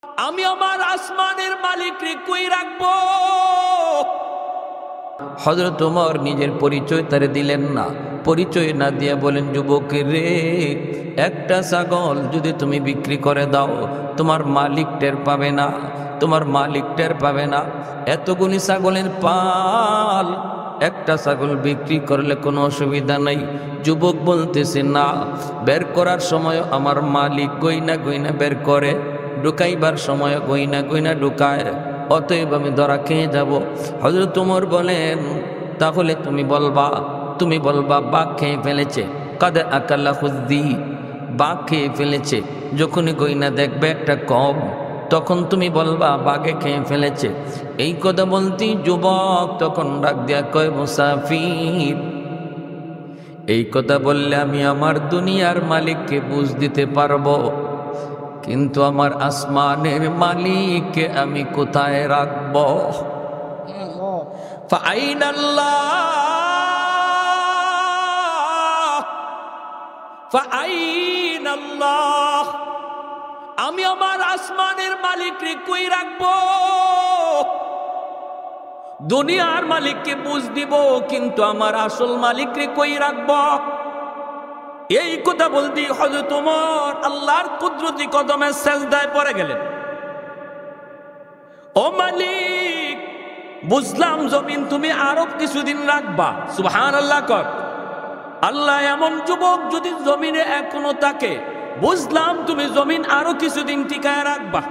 আমি আমার আসমানের মালিককে কই রাখবো? হযরত ওমর নিজের পরিচয় তারে দিলেন না। পরিচয় না দিয়ে বলেন, যুবকের রে, একটা ছাগল যদি তুমি বিক্রি করে দাও, তোমার মালিক টের পাবে না, তোমার মালিক টের পাবে না। এতগুলি ছাগলের পাল, একটা ছাগল বিক্রি করলে কোনো অসুবিধা নাই। যুবক বলতেছে, না, বের করার সময় আমার মালিক গইনা গইনা বের করে, ঢুকাইবার সময় গইনা গইনা ঢুকায়, অতএব আমি ধরা খেয়ে যাব। হযরত ওমর বলেন, তাহলে তুমি বলবা বাঘ খেয়ে ফেলেছে, কাদ আকালা খুদ্দি, বাঘ খেয়ে ফেলেছে। যখনই গইনা দেখবে একটা কম, তখন তুমি বলবা বাঘে খেয়ে ফেলেছে। এই কথা বলতেই যুবক তখন ডাক দিয়া কয়, মুসাফির, এই কথা বললে আমি আমার দুনিয়ার মালিককে বুঝ দিতে পারবো, কিন্তু আমার আসমানের মালিককে আমি কোথায় রাখবো? ফাআইনাল্লাহ, আমি আমার আসমানের মালিককে কই রাখবো? দুনিয়ার মালিককে বুঝ দিব, কিন্তু আমার আসল মালিককে কই রাখবো? এই কথা বলতে হযরত ওমর আল্লাহর কুদরতি কদমে সেজদায় পড়ে গেলেন। ও মালিক, বুঝলাম জমিন তুমি আরো কিছুদিন রাখবা, সুবহানাল্লাহ কর। আল্লাহ, এমন যুবক যদি জমিনে এখনো থাকে, বুঝলাম তুমি জমিন আরো কিছুদিন টিকায় রাখবা।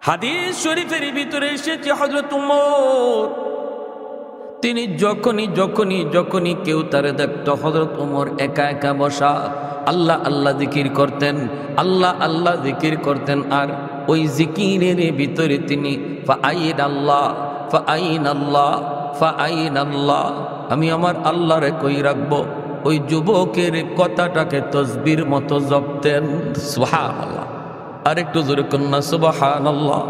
হাদিস শরীফের ভিতরে এসেছে, হযরত ওমর তিনি যখনই কেউ তারে দেখত, হযরত ওমর একা একা বসা আল্লাহ আল্লাহ জিকির করতেন, আল্লাহ আল্লাহ জিকির করতেন। আর ওই জিকিরের ভিতরে তিনি ফাআইনাল্লাহ ফাআইনাল্লাহ ফাআইনাল্লাহ, আমি আমার আল্লাহরে কই রাখবো, ওই যুবকের কথাটাকে তসবির মতো জপতেন। সুবহানাল্লাহ, আরেকটু জোরে কন্যা সুবহানাল্লাহ।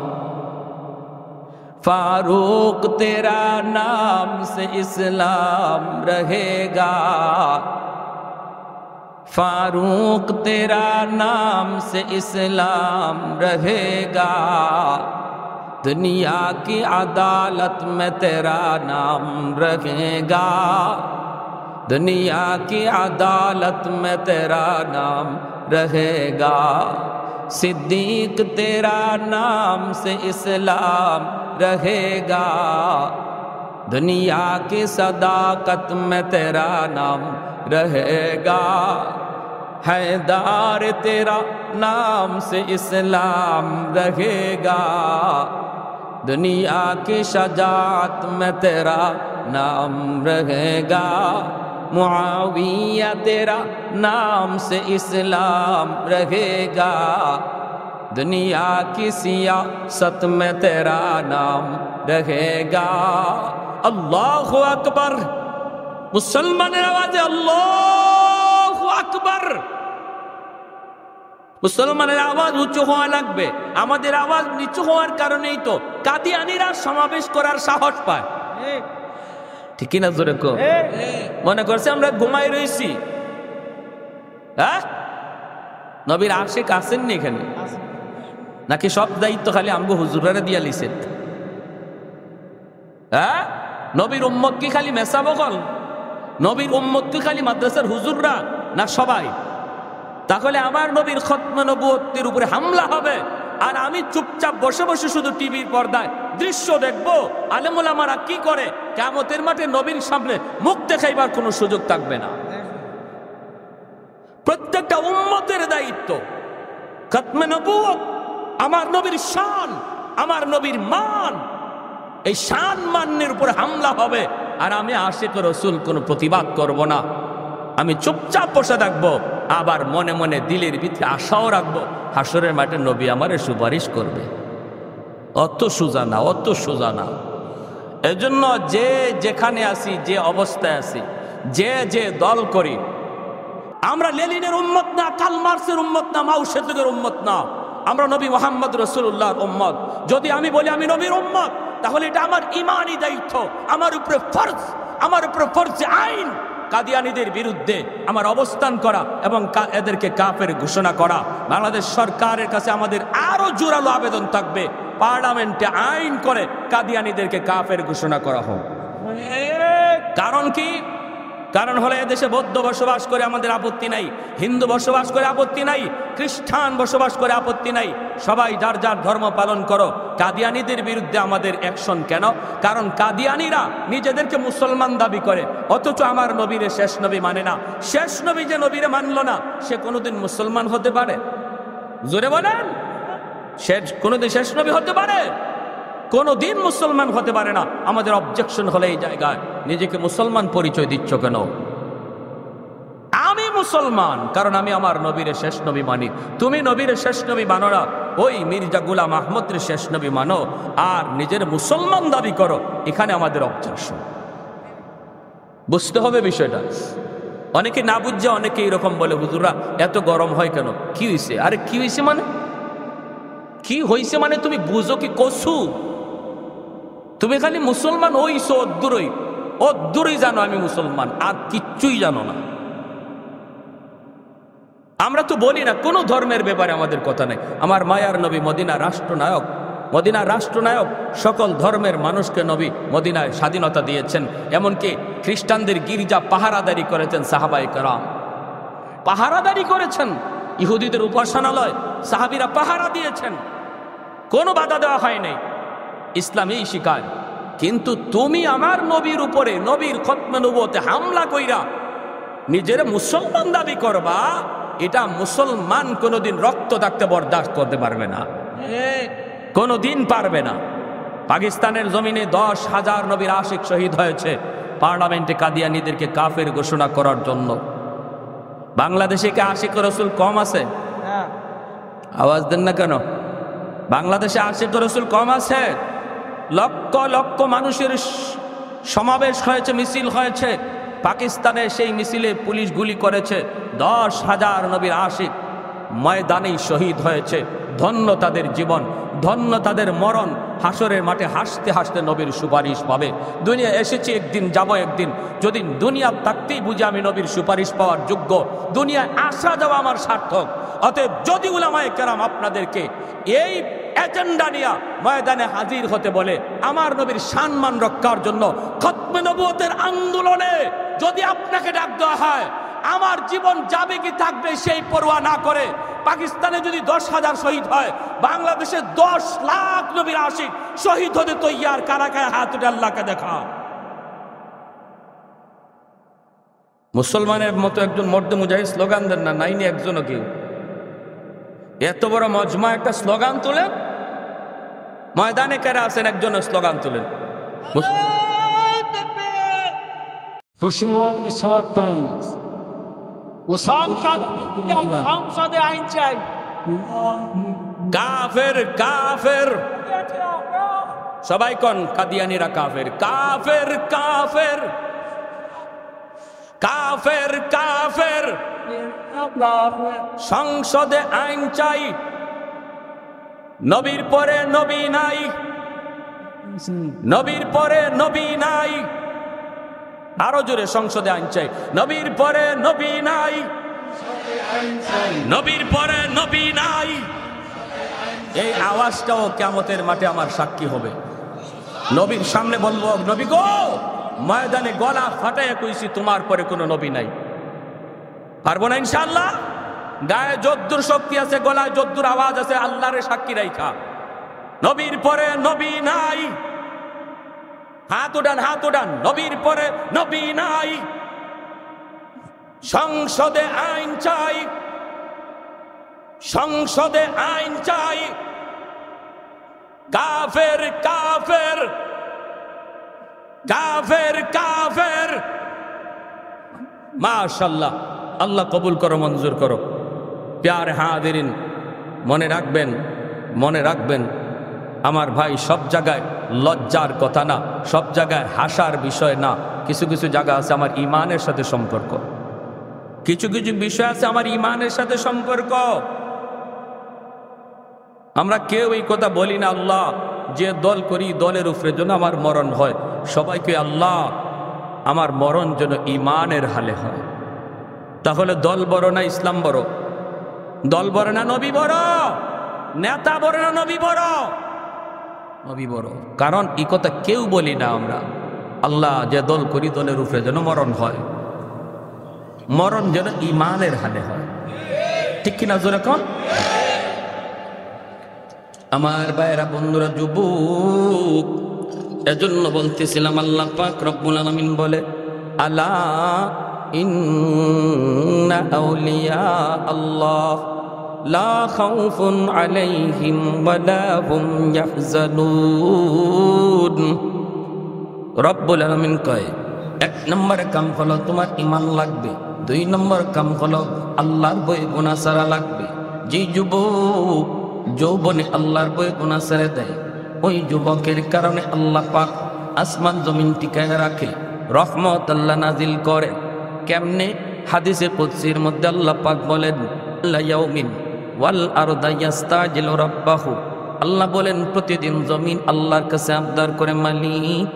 फारूक तेरा नाम से इस्लाम रहेगा, फारूक तेरा नाम से इस्लाम रहेगा, दुनिया की अदालत में तेरा नाम रहेगा, दुनिया की अदालत में तेरा नाम रहेगा, सिद्दीक तेरा नाम से इस्लाम रहेगा, दुनिया की सदाकत में तेरा नाम रहेगा, हैदार तेरा नाम से इस्लाम रहेगा, दुनिया की शजात में तेरा नाम रहेगा, मुआविया तेरा नाम से इस्लाम रहेगा, दुनिया की सियासत में तेरा नाम रहेगा। अल्लाहु अकबर, मुसलमाনের আওয়াজে আল্লাহু আকবার। মুসলমানের আওয়াজ উঁচু হওয়া লাগবে। আমাদের আওয়াজ নিচু হওয়ার কারণেই তো কাদিয়ানীরা সমাবেশ করার সাহস পায়, ঠিক না? জোরে কো। মনে করছে আমরা ঘুমাই রইছি? হ্যাঁ, নবীর আশিক আছেন নি এখানে? নাকি সব দায়িত্ব খালি আমগো হুজুরারে দিয়া লিছেন? হ্যাঁ, নবীর উম্মত কি খালি মেসা বগল? নবীর উম্মত কি খালি মাদ্রাসার হুজুররা? না সবাই? তাহলে আমার নবীর খতমে নবুয়তের উপরে হামলা হবে, আর আমি চুপচাপ বসে বসে শুধু টিভির পর্দায় দৃশ্য দেখবো আলেম ওলামারা কি করে। কিয়ামতের মাঠে নবীর সামনে মুখ দেখাইবার কোনো সুযোগ থাকবে না। প্রত্যেকটা উম্মতের দায়িত্ব। খতমে নবুয়ত আমার নবীর শান, আমার নবীর মান, এই শান মানের উপরে হামলা হবে, আর আমি আশিক রাসূল কোনো প্রতিবাদ করব না। আমি চুপচাপ বসে থাকবো, আবার মনে মনে দিলের ভিতরে আশাও রাখবো হাসরের মাঠে নবী আমারে সুপারিশ করবে। অত সোজা না, অত সোজা না। এজন্য যে যেখানে আছি, যে অবস্থায় আছি, যে যে দল করি, আমরা লেনিনের উম্মত না, কার্ল মার্কসের উম্মত না, মাও সেতুকের উম্মত না, আমরা নবী মুহাম্মদ রাসূলুল্লাহর উম্মত। যদি আমি বলি আমি নবীর উম্মত, তাহলে এটা আমার ইমানি দায়িত্ব, আমার উপরে ফরজ, আমার উপরে ফরজ আইন কাদিয়ানীদের বিরুদ্ধে আমার অবস্থান করা এবং এদেরকে কাফের ঘোষণা করা। বাংলাদেশ সরকারের কাছে আমাদের আরো জোরালো আবেদন থাকবে, পার্লামেন্টে আইন করে কাদিয়ানীদেরকে কাফের ঘোষণা করা হোক। কারণ কি? কারণ হলো এদেশে বৌদ্ধ বসবাস করে আমাদের আপত্তি নাই, হিন্দু বসবাস করে আপত্তি নাই, খ্রিস্টান বসবাস করে আপত্তি নাই, সবাই যার যার ধর্ম পালন করো। কাদিয়ানীদের বিরুদ্ধে আমাদের অ্যাকশন কেন? কারণ কাদিয়ানীরা নিজেদেরকে মুসলমান দাবি করে, অথচ আমার নবীরে শেষ নবী মানে না। শেষ নবী যে নবীরে মানলো না, সে কোনোদিন মুসলমান হতে পারে? জোরে বলেন, কোনোদিন শেষ নবী হতে পারে? কোনোদিন মুসলমান হতে পারে না। আমাদের অবজেকশন হলে এই জায়গায় নিজেকে মুসলমান পরিচয় দিচ্ছ কেন? আমি মুসলমান কারণ আমি আমার নবীর শেষ নবী মানি। তুমি নবীর শেষ নবী মানো না, ওই মির্জা গুলাম আহমদের শেষ নবী মানো আর নিজের মুসলমান দাবি করো। এখানে আমাদের অবজেকশন। বুঝতে হবে বিষয়টা। অনেকে না বুঝছে, অনেকে এরকম বলে, হুজুরা এত গরম হয় কেন? কি হয়েছে? আরে কি হয়েছে মানে? কি হয়েছে মানে তুমি বুঝো কি? কসু তুমি খালি মুসলমান হইছো অদ্দূরই জানো আমি মুসলমান, আর কিচ্ছুই জানো না। আমরা তো বলি না কোনো ধর্মের ব্যাপারে আমাদের কথা নাই। আমার মায়ার নবী মদিনার রাষ্ট্রনায়ক সকল ধর্মের মানুষকে নবী মদিনায় স্বাধীনতা দিয়েছেন। এমনকি খ্রিস্টানদের গির্জা পাহারাদারি করেছেন সাহাবায়ে কেরাম, পাহারাদারি করেছেন। ইহুদিদের উপাসনালয় সাহাবীরা পাহারা দিয়েছেন, কোনো বাধা দেওয়া হয় নাই। ইসলামী শিকায়। কিন্তু তুমি আমার নবীর উপরে, নবীর খতমে নবুয়তে হামলা কইরা নিজের মুসলমান দাবি করবা, এটা মুসলমান কোনোদিন রক্তদাগতে বরদাস্ত করতে পারবে না, কোনোদিন পারবে না। পাকিস্তানের জমিনে 10,000 নবীর আশিক শহীদ হয়েছে পার্লামেন্টে কাদিয়ানীদেরকে কাফের ঘোষণা করার জন্য। বাংলাদেশে কি আশিক রসুল কম আছে? আওয়াজ দেন না কেন? বাংলাদেশে আশিক রসুল কম আছে? লক্ষ লক্ষ মানুষের সমাবেশ হয়েছে, মিছিল হয়েছে। পাকিস্তানে সেই মিছিলে পুলিশ গুলি করেছে। 10,000 নবীর আশিক ময়দানেই শহীদ হয়েছে। ধন্য তাদের জীবন, ধন্য তাদের মরণ। হাসরের মাঠে হাসতে হাসতে নবীর সুপারিশ পাবে। দুনিয়া এসেছি একদিন, যাব একদিন। যদি দুনিয়া থাকতেই বুঝি আমি নবীর সুপারিশ পাওয়ার যোগ্য, দুনিয়ায় আসা যাওয়া আমার সার্থক। অতএব যদি উলামায়ে কেরাম আপনাদেরকে এই এজেন্ডা নিয়ে ময়দানে হাজির হতে বলে, আমার নবীর সম্মান রক্ষার জন্য খতমে নবুয়তের আন্দোলনে যদি আপনাকে ডাক দেওয়া হয়, আমার জীবন যাবে কি থাকবে সেই পরোয়া না করে পাকিস্তানে যদি 10,000 শহীদ হয়, বাংলাদেশে 10 লাখ নবীর আশিক শহীদ হতে তৈয়ার। কারা কারা হাত উঠে আল্লাহকে দেখা। মুসলমানের মতো একজন মর্দে মুজাহিদ স্লোগান দেন না, নাইনি একজনও কেউ। এত বড় মজমা একটা স্লোগান তোলেন, ময়দানে কারা আছেন একজন স্লোগান তোলেন। আইন চাই। কাফের কাফের সবাই কোন কাদিয়ানীরা কাফের, কাফের কাফের কাফের কাফের। সংসদে আইন চাই, নবীর পরে নবী নাই, নবীর পরে নবী নাই। আরো জোরে, সংসদে আইন চাই, নবীর পরে নবী নাই, নবীর পরে নবী নাই। এই আওয়াজটাও কিয়ামতের মাঠে আমার সাক্ষী হবে। নবীর সামনে বলবো, নবী গো, ময়দানে গলা ফাটাইয়া কইছি তোমার পরে কোনো নবী নাই। পারবো না ইনশাআল্লাহ। গায়ে যদ্দুর শক্তি আছে, গলায় যদ্দুর আওয়াজ আছে, আল্লাহরে সাক্ষী রাইখা নবীর পরে নবী নাই। হাত উঠান, হাত উঠান, নবীর পরে নবী নাই। সংসদে আইন চাই, সংসদে আইন চাই। কাফের কাফের কাফের কাফের। মাশাআল্লাহ, আল্লাহ কবুল করো, মঞ্জুর করো। প্যারে হাজিরিন, মনে রাখবেন, মনে রাখবেন আমার ভাই, সব জায়গায় লজ্জার কথা না, সব জায়গায় হাসার বিষয় না। কিছু কিছু জায়গা আছে আমার ইমানের সাথে সম্পর্ক, কিছু কিছু বিষয় আছে আমার ইমানের সাথে সম্পর্ক। আমরা কেউ এই কথা বলি না, আল্লাহ যে দল করি দলের উপরে যেন আমার মরণ হয়। সবাইকে আল্লাহ আমার মরণ যেন ঈমানের হালে হয়। তাহলে দল বড় না ইসলাম বড়? দল বড় না নবী বড়? নেতা বড় না নবী বড়? নবী বড়। কারণ এই কথা কেউ বলি না আমরা। আল্লাহ যে দল করি দলের উপরে যেন মরণ হয়, মরণ যেন ঈমানের হালে হয়। ঠিক কিনা জোরে কোন? আমার ভাইয়েরা, বন্ধুরা, যুবক, এজন্য বলতেছিলাম আল্লাহ পাক রব্বুল আলামিন বলে, আলা ইন্না আউলিয়া আল্লাহ লা খাউফুন আলাইহিম ওয়ালা হুম ইয়াহজানুন। রব্বুল আলামিন কয়, এক নম্বর কাম হলো তোমার ঈমান লাগবে, দুই নম্বর কাম হলো আল্লাহর ভয় গুনাহ ছাড়া লাগবে। যে যুবক যৌবনে আল্লাহর ভয় গুনাহ ছেড়ে দেয়, ওই যুবকের কারণে আল্লাহ পাক আসমান জমিন টিকায় রাখে, রহমত আল্লাহ নাজিল করে। কেমনে? হাদিসে কুদসির মধ্যে আল্লাহ পাক বলেন, ইয়াউমিন ওয়াল আরদা ইয়াস্তাজিলু রাব্বাহু। আল্লাহ বলেন প্রতিদিন জমিন আল্লাহর কাছে আবদার করে, মালিক,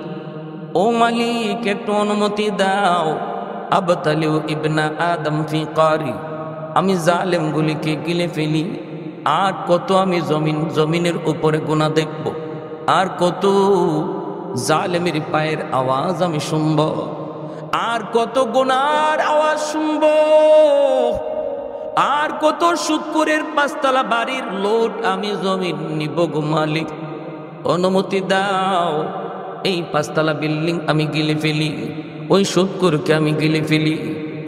ও মালিক, একটু অনুমতি দাও, আবতালিউ ইবনা আদম ফি কারি, আমি জালেমগুলিকে গিলে ফেলি। আর কত আমি জমিনের উপরে গুনাহ দেখব, আর কত জালেমের পায়ের আওয়াজ আমি শুনব, আর কত গুনার আওয়াজ শুনব, আর কত শুকরের পাঁচতলা বাড়ির লোড আমি জমিন নিব গো মালিক, অনুমতি দাও, এই পাঁচতলা বিল্ডিং আমি গিলে ফেলি, ওই শুকরকে আমি গিলে ফেলি,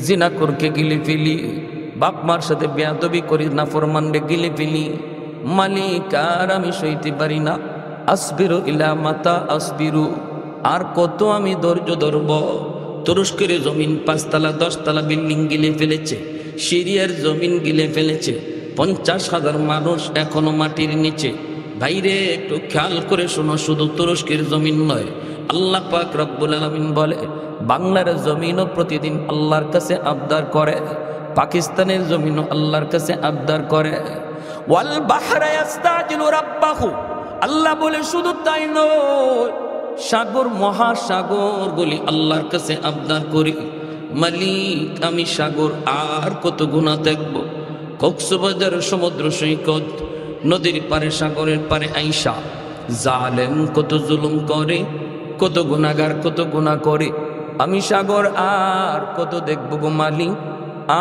জিনাকুরকে গিলে ফেলি, বাপ মার সাথে বেয়াদবি করি নাফরমানরে গিলে ফেলি। মালিক, আর আমি সইতে পারি না। আসবিরু ইলা মাতা আসবিরু, আর কত আমি ধৈর্য ধরব। তুরস্কের জমিন 5 তলা 10 তলা বিল্ডিং গিলে ফেলেছে, সিরিয়ার জমিন গিলে ফেলেছে, 50,000 মানুষ এখনো মাটির নিচে। ভাইরে, একটু খেয়াল করে শোনো, শুধু তুরস্কের জমিন নয়, আল্লাহ পাক রব্বুল আলামিন বলে বাংলার জমিনও প্রতিদিন আল্লাহর কাছে আবদার করে, পাকিস্তানের জমিনও আল্লাহর কাছে আবদার করে। ওয়াল বাহরা ইয়াস্তাজিলু রাব্বাহু, আল্লাহ বলে শুধু তাই নয়, সাগর মহাসাগর গুলি আল্লাহর কাছে আবদার করি, মালিক, আমি সাগর আর কত গুনাহ দেখব। কক্সবাজার সমুদ্র সৈকত, নদীর পারে, সাগরের পারে আইসা জালেম কত জুলুম করে, কত গুনাহগার কত গুনাহ করে, আমি সাগর আর কত দেখব গো মালিক,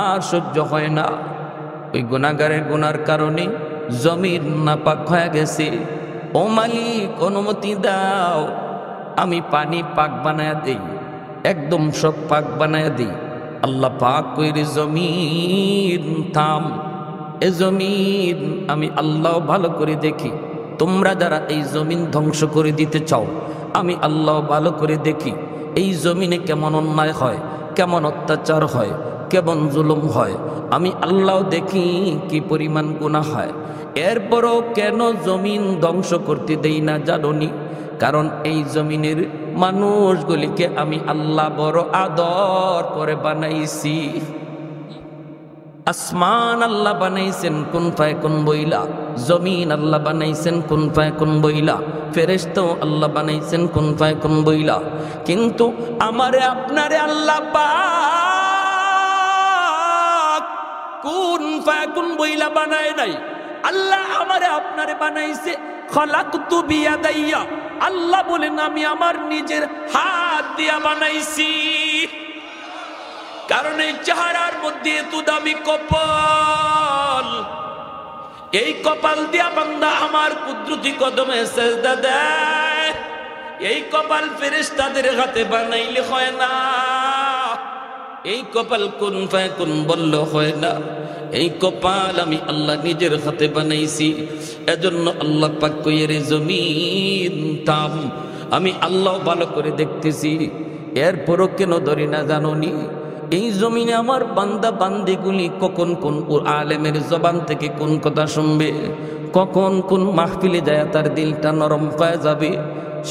আর সহ্য হয় না। ওই গুনাহগারের গুনার কারণে জমির নাপাক হয়ে গেছে। ও মালিক, অনুমতি দাও, আমি পানি পাক বানায়া দেই, একদম সব পাক বানায়া দেই। আল্লাহ পাক কইরে, জমিন থাম, এ জমিন আমি আল্লাহ ভালো করে দেখি। তোমরা যারা এই জমিন ধ্বংস করে দিতে চাও, আমি আল্লাহ ভালো করে দেখি এই জমিনে কেমন অন্যায় হয়, কেমন অত্যাচার হয়, কেমন জুলুম হয়। আমি আল্লাহ দেখি কি পরিমাণ গুনাহ হয়। এরপরও কেন জমিন ধ্বংস করতে দেই না জানোনি? কারণ এই জমিনের মানুষগুলিকে আমি আল্লাহ বড় আদর করে বানাইছি। আসমান আল্লাহ বানাইছেন কুন ফায়াকুন বইলা, জমিন আল্লাহ বানাইছেন কুন ফায়াকুন বইলা, ফেরেশতাও আল্লাহ বানাইছেন কুন ফায়াকুন বইলা। কিন্তু আমারে আপনারে আল্লাহ পাক কুন ফায়াকুন বইলা বানায় নাই। আল্লাহ আমারে আপনারে বানাইছে খলাকতু বিয়াদাইয়া। আল্লাহ বলেন আমি আমার নিজের হাত দিয়া বানাইছি। কারণ এই চেহারার মধ্যে এত দামি কপাল, এই কপাল দিয়া বান্দা আমার কুদরতি কদমে সেজদা দেয়। এই কপাল ফেরেশতাদের হাতে বানাইলে হয় না, এই কপাল কুন ফায়াকুন বললে হয় না। এই কপাল আমি আল্লাহ নিজের হাতে বানাইছি। এজন্য আল্লাহ পাক কইয়ে, রে জমিন থাম, আমি আল্লাহ ভালো করে দেখতেছি। এরপরও কেন ধরি না জানোনি? এই জমিনে আমার বান্দা বান্দিগুলি কখন কোন আলেমের জবান থেকে কোন কথা শুনবে, কখন কোন মাহফিলে যায় তার দিলটা নরম হয়ে যাবে।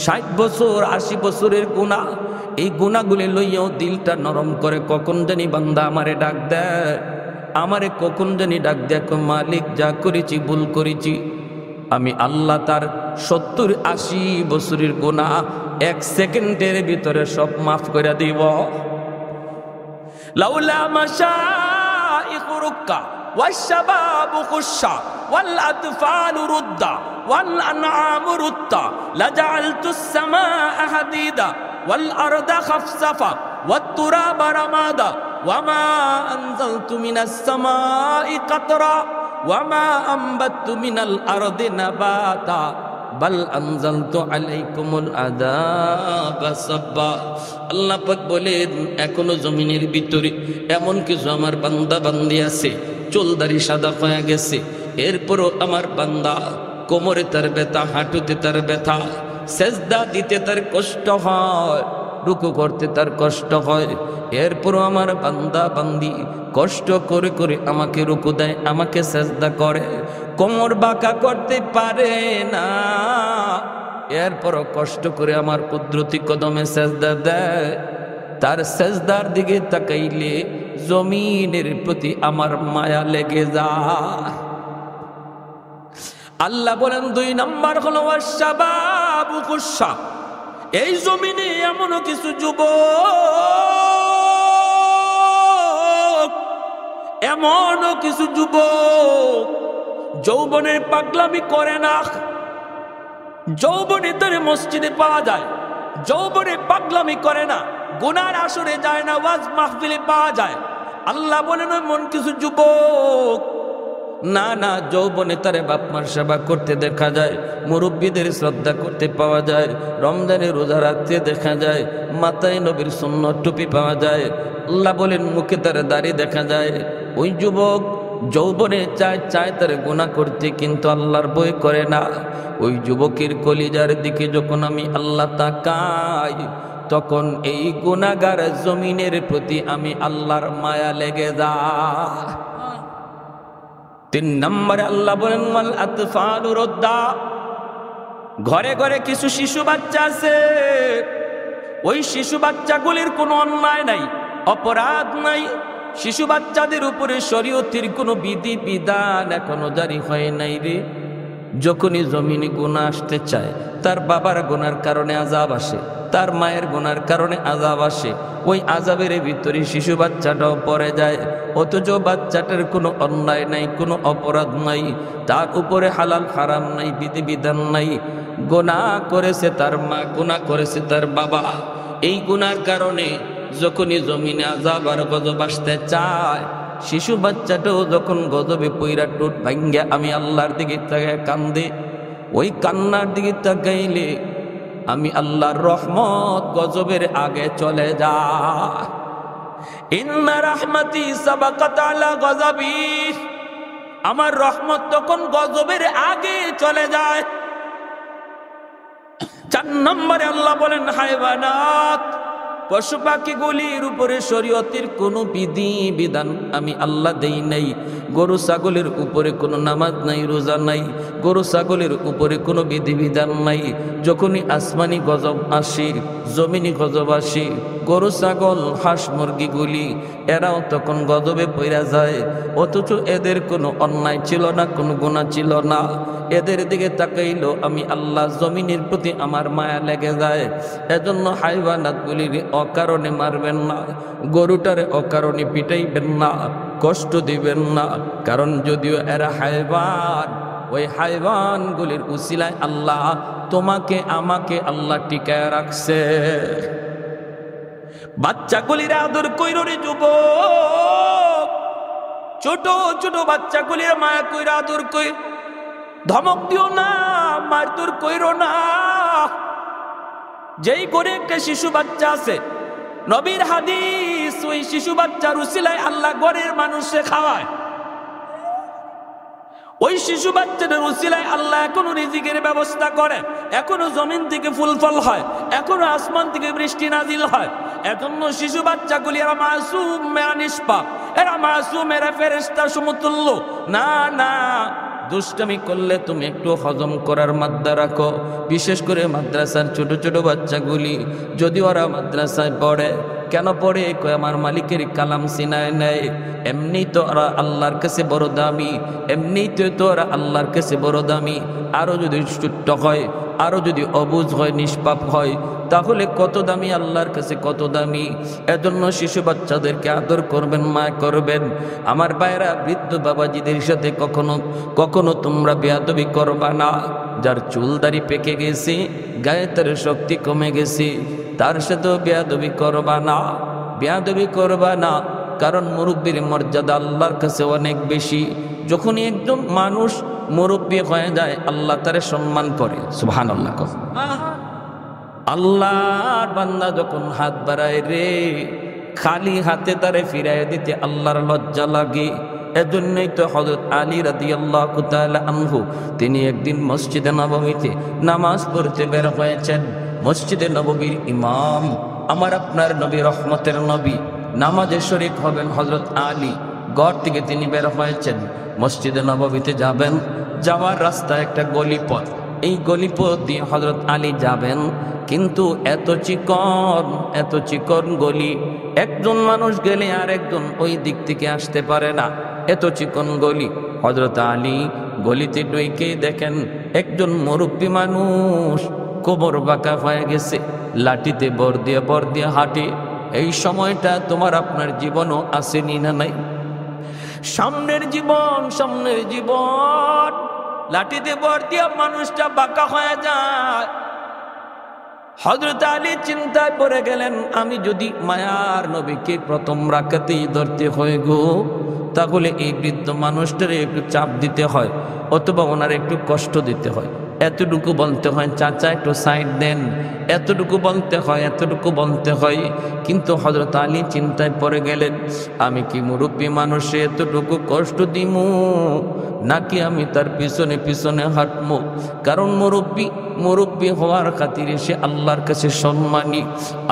60 বছর 80 বছরের গুনাহ, এই গুনাহগুলি লইয়াও দিলটা নরম করে। কখন জানি বান্দা আমারে ডাক দেয়, আমারে কখন জানি ডাক দেয়, মালিক যা করেছি ভুল করেছি। আমি আল্লাহ তার 70-80 বছরের গুনাহ 1 সেকেন্ডের ভিতরে সব মাফ করে দিব। লাউলা মাশাইখু রুক্কা ওয়াশ-শাবাবু খুশশা ওয়াল আতফালু রুদ্দা ওয়াল আনআমু রুত্তা লাজাআলতুস সামাআ হাদিদা ওয়াল আরদা খাফসাফা ওয়াত তুরাবা রামাদা ওয়ামা আনজালতু মিনাস সামাই কাতরা ওয়ামা আনবাততু মিনাল আরদি নাবাতা বাল আনজালতু আলাইকুমুল আযাবা সাব্বা। আল্লাহ পাক বলেন, এখনো জমিনের ভিতরে এমন কিছু আমার বান্দা বান্দি আছে, চুলদারি সাদা হয়ে গেছে, এরপরও আমার বান্দা কোমরে তার ব্যথা, হাঁটুতে তার ব্যথা, সেজদা দিতে তার কষ্ট হয়, রুকু করতে তার কষ্ট হয়, এরপরও আমার বান্দা বান্দি কষ্ট করে করে আমাকে রুকু দেয়, আমাকে সেজদা করে, কোমর বাঁকা করতে পারে না, এরপরও কষ্ট করে আমার কুদরতি কদমে সেজদা দেয়। তার সেজদার দিকে তাকাইলে জমিনের প্রতি আমার মায়া লেগে যায়। আল্লাহ বলেন 2 নাম্বার হলো ওয়াশ-শাবাবু খুশশা। এই জমিনে এমনও কিছু যুবক, এমনও কিছু যুবক যৌবনের পাগলামি করে না। যৌবনে তার মসজিদে পাওয়া যায়, যৌবনে পাগলামি করে না, গুনার আসরে যায় না, ওয়াজ মাহফিলে পাওয়া যায়। আল্লাহ বলেন এমন কিছু যুবক না না, যৌবনে তারে বাপমার সেবা করতে দেখা যায়, মুরব্বীদের শ্রদ্ধা করতে পাওয়া যায়, রমজানে রোজা রাখতে দেখা যায়, মাথায় নবীর সুন্নত টুপি পাওয়া যায়। আল্লাহ বলেন মুখে তার দাড়ি দেখা যায়। ওই যুবক যৌবনে চায় তার গুনাহ করতে, কিন্তু আল্লাহর ভয় করে না। ওই যুবকের কলিজার দিকে যখন আমি আল্লাহ তাকাই, তখন এই গুনাহগার জমিনের প্রতি আমি আল্লাহর মায়া লেগে যায়। 3 নম্বরে আল্লাহ বলেন ওয়াল আতফালু রুদ্দা। ঘরে ঘরে কিছু শিশু বাচ্চা আছে, ওই শিশু বাচ্চাগুলির কোনো অন্যায় নাই, অপরাধ নাই, শিশু বাচ্চাদের উপরে শরীয়তের কোনো বিধি বিধান এখনো জারি হয় নাই রে। যখনই জমিনে গুনাহ আসতে চায়, তার বাবার গুনার কারণে আযাব আসে, তার মায়ের গুনার কারণে আযাব আসে, ওই আযাবের ভিতরে শিশু বাচ্চাটাও পড়ে যায়। অথচ বাচ্চাটার কোনো অন্যায় নাই, কোনো অপরাধ নাই, তার উপরে হালাল হারাম নাই, বিধি বিধান নাই। গুনাহ করেছে তার মা, গুনাহ করেছে তার বাবা। এই গুনার কারণে যখনই জমিনে আযাব আর গজব আসতে চায়, শিশু বাচ্চাটাও যখন গজবে পইরা টুট ভাঙ্গা আমি আল্লাহর দিকে তাকায় কান্দে, ওই কান্নার দিকে তাকাইলে আমি আল্লাহর রহমত গজবের আগে চলে যায়। ইন্না রাহমাতি সাবাকাত আলা গযাবি, আমার রহমত তখন গজবের আগে চলে যায়। 4 নম্বরে আল্লাহ বলেন হায়ওয়ানাত, পশু পাখিগুলির উপরে শরীয়তের কোনো বিধি বিধান আমি আল্লাহ দেই নাই। গরু ছাগলের উপরে কোনো নামাজ নাই, রোজা নাই, গরু ছাগলের উপরে কোনো বিধি বিধান নাই। যখনই আসমানি গজব আসে, জমিনি গজব আসে, গরু ছাগল হাঁস মুরগিগুলি এরাও তখন গজবে পইরা যায়। অথচ এদের কোনো অন্যায় ছিল না, কোনো গুনাহ ছিল না। এদের দিকে তাকাইলো আমি আল্লাহ, জমিনের প্রতি আমার মায়া লেগে যায়। এজন্য হাইওয়ানাতগুলির অকারণে মারবেন না, গরুটারে অকারণে পিটাইবেন না, কষ্ট দিবেন না। কারণ যদিও এরা হাইওয়ান, ওই হাইওয়ানগুলির উসিলায় আল্লাহ তোমাকে আমাকে আল্লাহ টিকায় রাখছে। বাচ্চাগুলির আদর কইরো রে যুবক, ছোট ছোট বাচ্চাগুলির মায়া কইরা আদর কই, ধমক দিও না, মারধর কইরো না। যেই করে একটা শিশু বাচ্চা আছে, নবীর হাদিস, ওই শিশু বাচ্চার উসিলায় আল্লাহ ঘরের মানুষে খাওয়ায়। ওই শিশু বাচ্চাদের উসিলায় আল্লাহ এখনো রিজিকের ব্যবস্থা করে, এখনো জমিন থেকে ফুল ফল হয়, এখনো আসমান থেকে বৃষ্টি নাজিল হয়। এজন্য শিশু বাচ্চাগুলি এরা মাসুম, এরা নিষ্পাপ, এরা মাসুম, এরা ফেরেশতা সমতুল্য। না না, দুষ্টামি করলে তুমি একটু হজম করার মাদ্দা রাখো। বিশেষ করে মাদ্রাসার ছোট ছোট বাচ্চাগুলি, যদি ওরা মাদ্রাসায় পড়ে, কেন পড়ে? কয় আমার মালিকের কালাম সিনায় নেয়। এমনি তো ওরা আল্লাহর কাছে বড় দামি, এমনিতে তো ওরা আল্লাহর কাছে বড় দামি। আরও যদি ছোট্ট হয়, আরও যদি অবুঝ হয়, নিষ্পাপ হয়, তাহলে কত দামি আল্লাহর কাছে, কত দামি। এজন্য শিশু বাচ্চাদেরকে আদর করবেন, মায়া করবেন। আমার ভাইরা, বৃদ্ধ বাবাজিদের সাথে কখনো কখনো তোমরা বেয়াদবি করবা না। যার চুল দাড়ি পেকে গেছে, গায়ে তার শক্তি কমে গেছে, তার সাথেও বেয়াদবি করবা না, বেয়াদবি করবা না। কারণ মুরব্বীর মর্যাদা আল্লাহর কাছে অনেক বেশি। যখনই একজন মানুষ মুরব্বী হয়ে যায়, আল্লাহ তারে সম্মান করে। সুবহানাল্লাহ। আল্লাহর বান্দা যখন হাত বাড়ায় রে, খালি হাতে তারে ফিরাই দিতে আল্লাহর লজ্জা লাগে। এজন্যই তো হযরত আলী রাদিয়াল্লাহু তাআলা আনহু তিনি একদিন মসজিদে নববীতে নামাজ পড়তে বের হয়েছেন। মসজিদে নববীর ইমাম আমার আপনার নবী, রহমতের নবী, নামাজে শরীক হবেন হযরত আলী। ঘর থেকে তিনি বের হয়েছেন, মসজিদে নববীতে যাবেন। যাওয়ার রাস্তা একটা গলিপথ, এই গলিপথ দিয়ে হযরত আলী যাবেন। কিন্তু এত চিকন গলি, একজন মানুষ গেলে আর একজন ওই দিক থেকে আসতে পারে না, এত চিকন গলি। হযরত আলী গলিতে ঢুকে দেখেন একজন মুরব্বী মানুষ কোমর বাঁকা হয়ে গেছে, লাঠিতে বর দিয়ে হাঁটে। এই সময়টা তোমার আপনার জীবনও আসেনি না নাই? সামনের জীবন লাঠিতে বর দিয়া মানুষটা বাঁকা হয়ে যায়। হযরত আলী চিন্তায় পড়ে গেলেন, আমি যদি মায়ার নবীকে প্রথম রাকাতেই ধরতে হয় গো, তাহলে এই বৃদ্ধ মানুষটারে একটু চাপ দিতে হয়, অথবা ওনার একটু কষ্ট দিতে হয়। এতটুকু বলতে হয়, চাচা একটু সাইড দেন, এতটুকু বলতে হয়। কিন্তু হযরত আলী চিন্তায় পড়ে গেলেন, আমি কি মুরব্বী মানুষে এতটুকু কষ্ট দিমু, নাকি আমি তার পিছনে হাঁটবো? কারণ মুরব্বী হওয়ার খাতিরে সে আল্লাহর কাছে সম্মানী।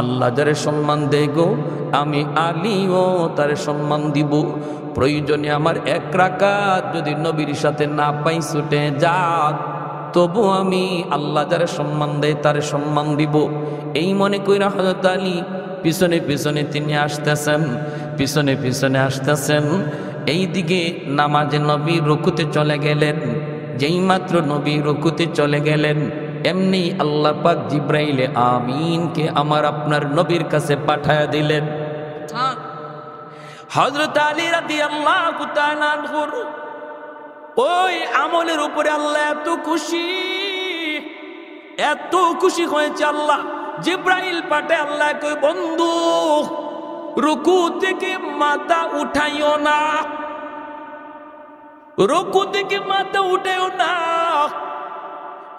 আল্লাহ যারে সম্মান দেয় গো, আমি আলীও তারে সম্মান দিব। প্রয়োজনে আমার এক রাকাত যদি নবীর সাথে না পাই ছুটে যাক, তবু আমি আল্লাহ যারে সম্মান দেয় তারে সম্মান দিব। এই মনে কইরা হযরত আলী পিছনে তিনি আসতেছেন। এই দিকে নামাজে নবী রুকুতে চলে গেলেন। যেই মাত্র নবী রুকুতে চলে গেলেন, এমনি আল্লাহ পাক জিব্রাইলে আমিনকে আমার আপনার নবীর কাছে পাঠায়া দিলেন। হযরত আলী রাদিয়াল্লাহু তাআলা আনহু ওই আমলের উপরে আল্লাহ এত খুশি হয়েছে। আল্লাহ জিব্রাইল পাঠায়, আল্লাহ কই বন্ধু রুকু থেকে মাথা উঠাইও না,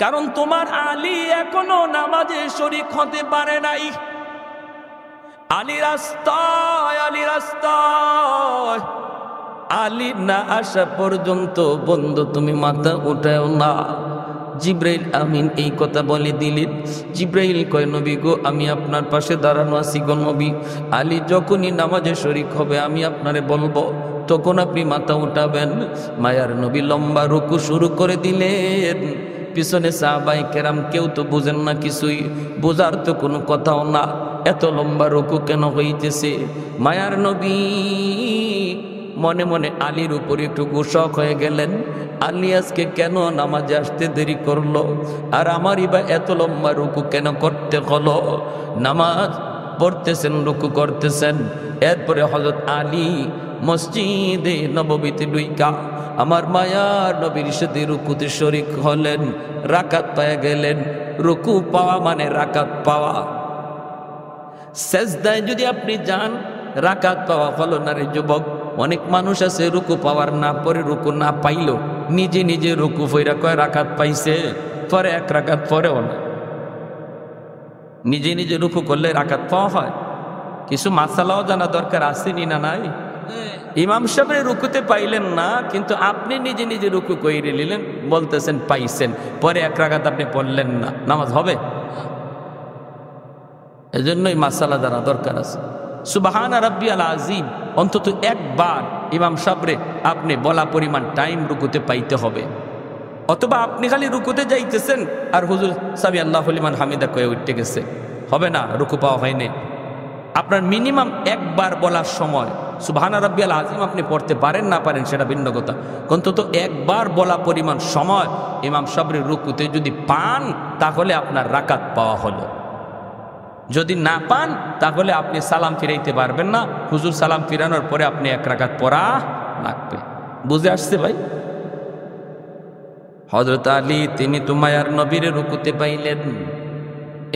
কারণ তোমার আলী এখনো নামাজে শরীক হতে পারে নাই। আলী রাস্তায় আলী না আসা পর্যন্ত বন্ধু তুমি মাথা উঠাও না। জিব্রাইল আমিন এই কথা বলে দিলেন। জিব্রাইল কয়, নবী গো, আমি আপনার পাশে দাঁড়ানো আছি গো নবী। আলী যখনই নামাজে শরীক হবে আমি আপনারে বলবো, তখন আপনি মাথা উঠাবেন। মায়ার নবী লম্বা রুকু শুরু করে দিলেন। পিছনে সাহাবায়ে কেরাম কেউ তো বুঝেন না কিছুই, বোঝার তো কোনো কথাও না, এত লম্বা রুকু কেন হইতেছে। মায়ার নবী মনে মনে আলীর উপর একটু গোসক হয়ে গেলেন। আলী আজকে কেন নামাজে আসতে দেরি করলো, আর আমারই বা এত লম্বা রুকু কেন করতে হলো? নামাজ পড়তেছেন, রুকু করতেছেন। এরপরে হযরত আলী মসজিদে নববীতে ঢুইকা আমার মায়ার নবীর সাথে রুকুতে শরীক হলেন, রাকাত পেয়ে গেলেন। রুকু পাওয়া মানে রাকাত পাওয়া। সেজদায় যদি আপনি যান, রাকাত পাওয়া হলো না রে যুবক। অনেক মানুষ আছে রুকু পাওয়ার না পরে রুকু না পাইল নিজে রুকু ফইরা কয় রাকাত পাইছে, পরে এক রাকাত পরেও না। নিজে রুকু করলে রাকাত পাওয়া হয়? কিছু মাসালাও জানা দরকার আসেনি না নাই? ইমাম সাহেবের রুকুতে পাইলেন না, কিন্তু আপনি নিজে রুকু কইরে নিলেন, বলতেছেন পাইছেন, পরে এক রাকাত আপনি পড়লেন না, নামাজ হবে? এজন্যই মাসালা জানা দরকার আছে। সুবহানা রাব্বিয়াল আযীম অন্তত একবার ইমাম সাহেবরে আপনি বলা পরিমাণ টাইম রুকুতে পাইতে হবে। অথবা আপনি খালি রুকুতে যাইতেছেন আর হুজুর সামি আল্লাহু লিমান হামিদা কয়ে উঠতে গেছে, হবে না, রুকু পাওয়া হয়নি। আপনার মিনিমাম একবার বলার সময় সুবহানা রাব্বিয়াল আযীম আপনি পড়তে পারেন না পারেন সেটা ভিন্ন কথা, অন্তত একবার বলা পরিমাণ সময় ইমাম সাবরির রুকুতে যদি পান তাহলে আপনার রাকাত পাওয়া হলো। যদি না পান তাহলে আপনি সালাম ফিরাইতে পারবেন না, হুজুর সালাম ফিরানোর পরে আপনি এক রাকাত পড়া লাগবে। বুঝে আসছে ভাই? হযরত আলী তিনি তো মায়ার নবীর রুকুতে পাইলেন।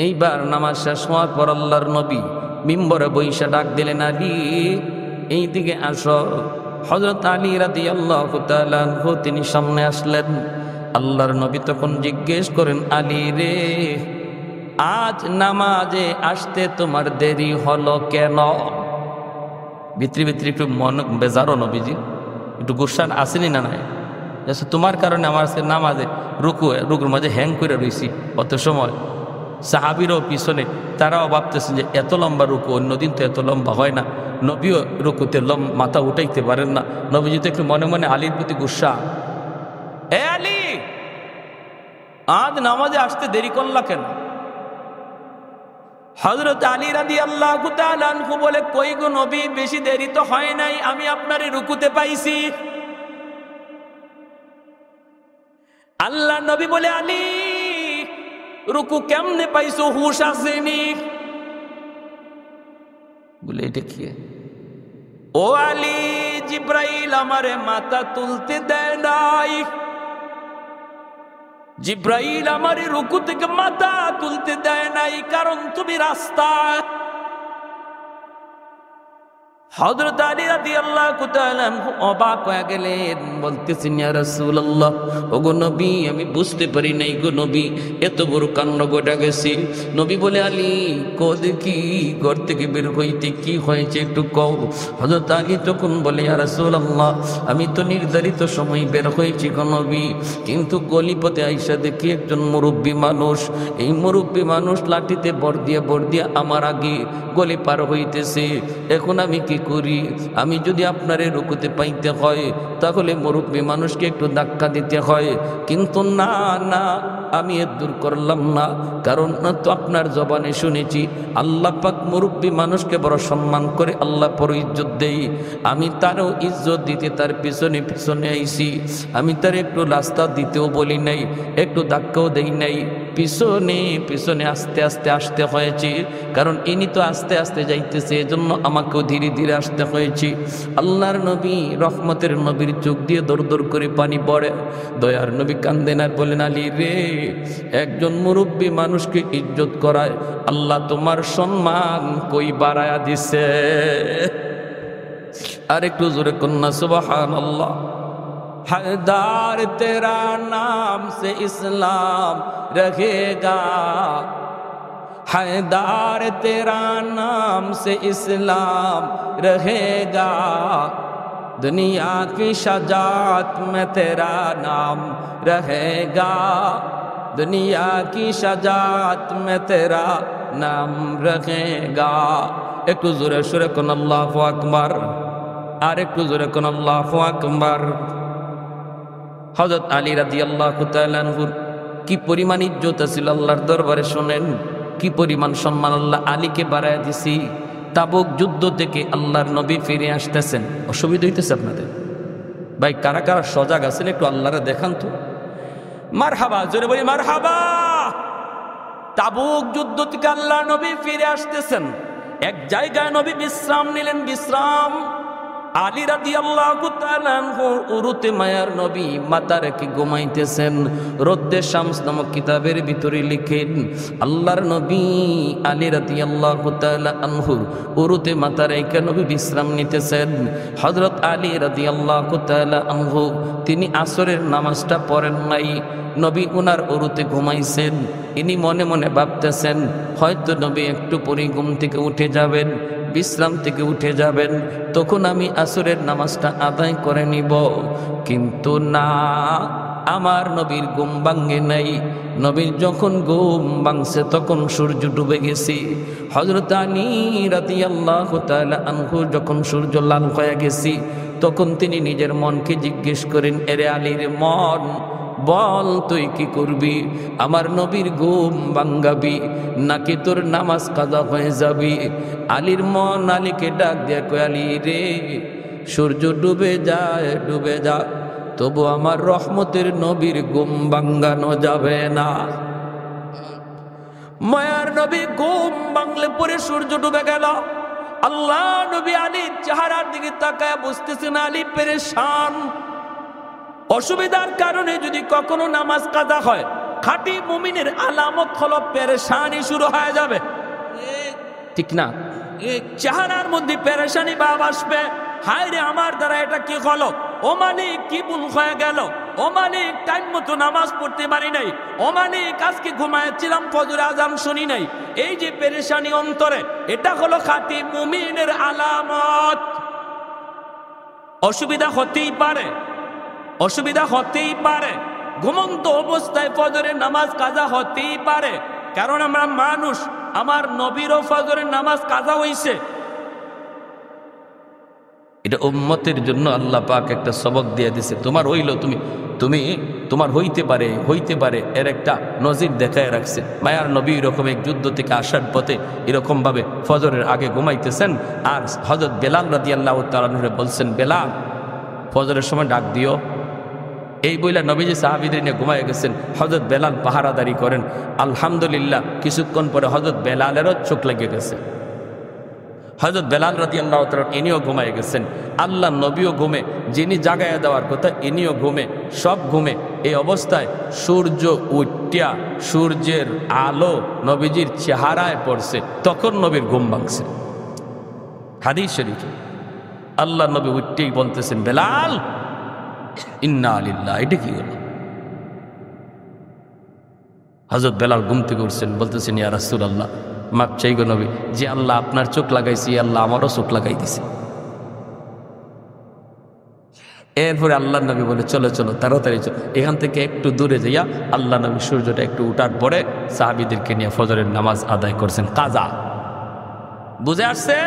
এইবার নামাজ শেষ হওয়ার পর আল্লাহর নবী মিম্বরে বইসা ডাক দিলেন, আলী এইদিকে আসো। হযরত আলী রাদিয়াল্লাহু তাআলা আনহু তিনি সামনে আসলেন। আল্লাহর নবী তখন জিজ্ঞেস করেন, আলী রে, আজ নামাজে আসতে তোমার দেরি হলো কেন? ভিতরি ভিতরি একটু মন বেজারো নবীজি, একটু গুসান আসেনি না নাই? তোমার কারণে আমার নামাজে রুকুর মাঝে হ্যাং করে রয়েছি অত সময়। সাহাবিরও পিছনে তারাও ভাবতেছেন যে এত লম্বা রুকু, অন্যদিন তো এত লম্বা হয় না, নবীও রুকুতে মাথা উঠাইতে পারেন না। নবীজি তো একটু মনে মনে আলীর প্রতি গুসা, এ আলী, আজ নামাজে আসতে দেরি করলা কেন? হযরত আলী রাদিয়াল্লাহু তাআলা আনহু বলে, কই গো নবী, বেশি দেরি তো হয় নাই, আমি আপনারে রুকুতে পাইছি। আল্লাহ নবী বলে, আলী রুকু কেমনে পাইছো, হুশ আসেনি? বলে এটা কি? ও আলী, জিব্রাইল আমারে মাথা তুলতে দেয় নাই, জিব্রাইল আমারে রুকু থেকে মাথা তুলতে দেয় নাই, কারণ তুমি রাস্তা। হযরত আলী রাদিয়াল্লাহু তাআলা অবাক হয়ে গেলেন, বলতেছেন, ইয়া রাসূলুল্লাহ, ওগো নবী, আমি বুঝতে পারি নাই গো নবী, এত বড় কাণ্ড ঘটে গেছে। নবী বলে, আলী কও দেখি, ঘর থেকে বের হইতে কি হয়েছে একটু কও। হযরত আলী তখন বলে, ইয়া রাসূলুল্লাহ, আমি তো নির্ধারিত সময় বের হয়েছি গো নবী, কিন্তু গলিপথে আইসা দেখি একজন মুরব্বী মানুষ, এই মুরব্বী মানুষ লাঠিতে বর দিয়া আমার আগে গলি পার হইতেছে। এখন আমি কি করি? আমি যদি আপনারে রুকুতে পাইতে হয় তাহলে মুরব্বী মানুষকে একটু ধাক্কা দিতে হয়, কিন্তু না না, আমি এর দূর করলাম না, কারণ না তো আপনার জবানে শুনেছি আল্লাহ পাক মুরব্বী মানুষকে বড় সম্মান করে, আল্লাহ বড় ইজ্জত দেই। আমি তারও ইজ্জত দিতে তার পিছনে পিছনে আইছি, আমি তার একটু রাস্তা দিতেও বলি নাই, একটু ধাক্কাও দেই নাই, পিছনে পিছনে আস্তে আস্তে আসতে হয়েছে, কারণ ইনি তো আস্তে আস্তে যাইতেছে, এজন্য আমাকেও ধীরে ধীরে আসতে হয়েছে। আল্লাহর নবী রহমতের নবীর চোখ দিয়ে দর দর করে পানি পড়ে। দয়ার নবী কান্দেন আর বলেন, আলী রে, একজন মুরব্বী মানুষকে ইজ্জত করায় আল্লাহ তোমার সম্মান কই বাড়ায়া দিছে। আর একটু জোরে কন্যা সুবহানাল্লাহ। हैदार तेरा नाम से इस्लाम रहेगा, हैदार तेरा नाम से इस्लाम रहेगा, दुनिया की शजात में तेरा नाम रहेगा, दुनिया की शजात में तेरा नाम रहेगा। একটু জোরে সুরে কোন আল্লাহু আকবার, আর একটু জোরে কোন আল্লাহু আকবার। হযরত আলী রাদিয়াল্লাহু তাআলা আনহুর কি পরিমাণ ইজ্জত ছিল আল্লাহর দরবারে, শুনেন কি পরিমাণ সম্মান আল্লাহ আলীকে বাড়ায় দিছি। তাবুক যুদ্ধ থেকে আল্লাহর নবী ফিরে আসতেছেন। অসুবিধা হইতেছে আপনাদের ভাই? কারা কারা সজাগ আছেন একটু আল্লাহরে দেখান তো। মারহাবা, জোরে বলি মারহাবা। তাবুক যুদ্ধ থেকে আল্লাহর নবী ফিরে আসতেছেন, এক জায়গায় নবী বিশ্রাম নিলেন, বিশ্রাম। আলী রাদিয়াল্লাহু তাআলা আনহু উরুতে মায়ার নবী মাথা রেখে ঘুমাইতেছেন। রদ্দে শামস নামক কিতাবের ভিতরে লিখেন, আল্লাহর নবী আলী রাদিয়াল্লাহু তাআলা আনহু উরুতে মাথা রেখে নবী বিশ্রাম নিতেছেন। হযরত আলী রাদিয়াল্লাহু তাআলা আনহু তিনি আসরের নামাজটা পড়েন নাই, নবী উনার উরুতে ঘুমাইছেন। ইনি মনে মনে ভাবতেছেন হয়তো নবী একটু পরে ঘুম থেকে উঠে যাবেন, বিশ্রাম থেকে উঠে যাবেন, তখন আমি আসরের নামাজটা আদায় করে নিব। কিন্তু না, আমার নবীর ঘুম ভাঙে নাই। নবীর যখন ঘুম ভাঙছে তখন সূর্য ডুবে গেছে। হযরত আলী রাদিয়াল্লাহু তাআলা আনহু যখন সূর্য লাল হয়ে গেছে তখন তিনি নিজের মনকে জিজ্ঞেস করেন, এরে আলীর মন, বল তুই কি করবি? আমার নবীর ঘুম ভাঙ্গাবি নাকি তোর নামাজ কাজা হয়ে যাবি? আলীর মন আলীকে ডাক দিয়ে কয়, আলী রে, সূর্য ডুবে যায় ডুবে যা, তবু আমার রহমতের নবীর ঘুম ভাঙ্গানো যাবে না। মায়ার নবী ঘুম ভাঙলে পরে সূর্য ডুবে গেল। আল্লাহ নবী আলীর চেহারার দিকে তাকায় বুঝতেছেন আলী পেরেশান। অসুবিধার কারণে যদি কখনো নামাজ কাজা হয়, খাঁটি মুমিনের আলামত হলো পেরেশানি শুরু হয়ে যাবে, ঠিক না? চেহারার মধ্যে পেরেশানি ভাব আসবে। হায় রে, আমার দ্বারা এটা কি হলো, ও মালিক কি ভুল হয়ে গেল, ও মালিক টাইম মতো নামাজ পড়তে পারি নাই, ও মালিক আজকে ঘুমাচ্ছিলাম ফজর আজান শুনি নাই। এই যে পেরেশানি অন্তরে, এটা হলো খাঁটি মুমিনের আলামত। অসুবিধা হতেই পারে, অসুবিধা হতেই পারে, ঘুমন্ত অবস্থায় ফজরের নামাজ কাজা হতেই পারে, কারণ আমরা মানুষ। আমার নবীরও ফজরের নামাজ কাজা হইছে। এটা উম্মতের জন্য আল্লাহ পাক একটা সবক দিয়ে দিছে। তোমার হইল, তুমি তোমার হইতে পারে এর একটা নজির দেখায় রাখছে। মায়ার নবী এরকম এক যুদ্ধ থেকে আসার পথে এরকম ভাবে ফজরের আগে ঘুমাইতেছেন, আর হযরত বেলাল রাদিয়াল্লাহু তাআলা আনহু বলছেন, বেলাল ফজরের সময় ডাক দিও। এই বইলা নবীজি সাহাবীদের নিয়ে ঘুমায় গেছেন। হযরত বেলাল পাহারাদারি করেন। আলহামদুলিল্লাহ, কিছুক্ষণ পরে হযরত বেলালেরও চোখ লেগে গেছে। হযরত বেলাল রাদিয়াল্লাহু তাআলা ইনিও ঘুমায় গেছেন। আল্লাহ নবীও ঘুমে, যিনি জাগায়া দেওয়ার কথা ইনিও ঘুমে, সব ঘুমে। এই অবস্থায় সূর্য উঠিয়া সূর্যের আলো নবীজির চেহারায় পড়ছে, তখন নবীর ঘুম ভাঙছে। হাদিস শরীফে আল্লাহ নবী উঠতেই বলতেছেন, বেলাল, ইন্না লিল্লাহ, এটা কি হলো? হযরত বেলাল ঘুম থেকে উঠছেন, বলতেছেন, ইয়া রাসূলুল্লাহ, মাপ চাই গো নবী, যে আল্লাহ আপনার চোখ লাগাইছি, আল্লাহ আমারও চোখ লাগাই দিছে। এরপরে আল্লাহ নবী বলে, চলো চলো তাড়াতাড়ি চলো, এখান থেকে একটু দূরে যাইয়া আল্লাহ নবী সূর্যটা একটু উঠার পরে সাহাবীদেরকে নিয়ে ফজরের নামাজ আদায় করছেন কাজা। বুঝে আসছে?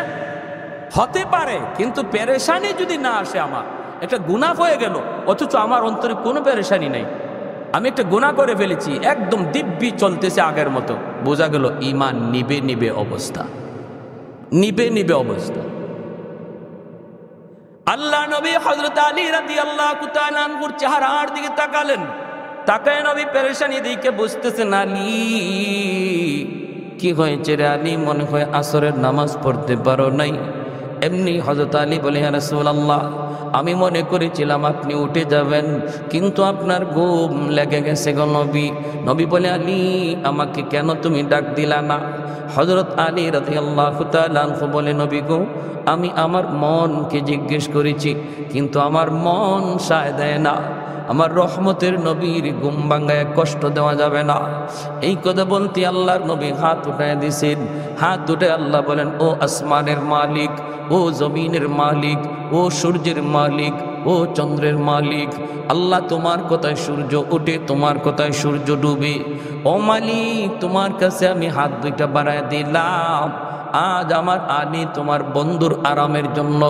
হতে পারে, কিন্তু পেরেশানি যদি না আসে, আমার একটা গুনাহ হয়ে গেল অথচ আমার অন্তরে কোনো পেরেশানি নেই, আমি একটা গুনাহ করে ফেলেছি, একদম দিব্যি চলতেছে আগের মতো, বোঝা গেল ঈমান নিবে নিবে অবস্থা, নিবে নিবে অবস্থা। আল্লাহ নবী হযরত আলী রাদিয়াল্লাহু তাআলা আনহুর চেহারার দিকে তাকালেন। তাকায় নবী পেরেশানি দেখে বুঝতেছেন, আলী কি হয়েছে রে আলী? মনে হয় আসরের নামাজ পড়তে পারো নাই। এমনি হযরত আলী বলে, ইয়া রাসূলুল্লাহ, আমি মনে করেছিলাম আপনি উঠে যাবেন, কিন্তু আপনার ঘুম লেগে গেছে গো নবী। নবী বলে, আলী, আমাকে কেন তুমি ডাক দিলা না? হযরত আলী রাদিয়াল্লাহু তাআলা আনহু বলে, নবী গো, আমি আমার মনকে জিজ্ঞেস করেছি, কিন্তু আমার মন সায় দেয় না। আমার রহমতের নবীর ঘুম ভাঙায় কষ্ট দেওয়া যাবে না। এই কথা বলতে আল্লাহর নবী হাত উঠায় দিছেন। হাত উঠে আল্লাহ বলেন, ও আসমানের মালিক, ও জমিনের মালিক, ও সূর্যের মালিক, ও চন্দ্রের মালিক, আল্লাহ তোমার কথায় সূর্য ওঠে, তোমার কথায় সূর্য ডুবে। ও মালিক, তোমার কাছে আমি হাত দুইটা বাড়ায় দিলাম। আজ আমার আলী তোমার বন্ধুর আরামের জন্য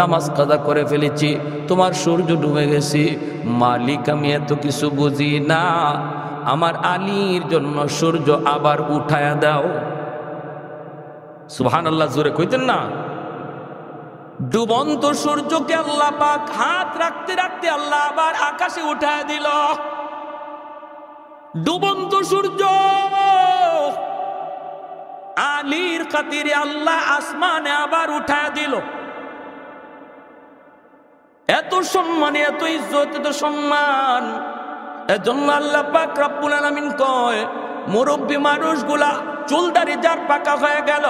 নামাজ কাজা করে ফেলেছি, তোমার সূর্য ডুবে গেছে। মালিক, আমি এত কিছু বুঝি না, আমার আলীর জন্য সূর্য আবার উঠায়া দাও। সুবহানাল্লাহ, জোরে কইতেন না? ডুবন্ত সূর্যকে আল্লাহ পাক হাত রাখতে রাখতে আল্লাহ আবার আকাশে উঠায় দিল। ডুবন্ত সূর্য আলীর খাতিরে আল্লাহ আসমানে আবার উঠায় দিল। এত সম্মান, এত ইজ্জত, এত সম্মান। এজন্য আল্লাহ পাক রব্বুল আলামিন কয়, মুরব্বী মানুষগুলা চুলদারি যার পাকা হয়ে গেল,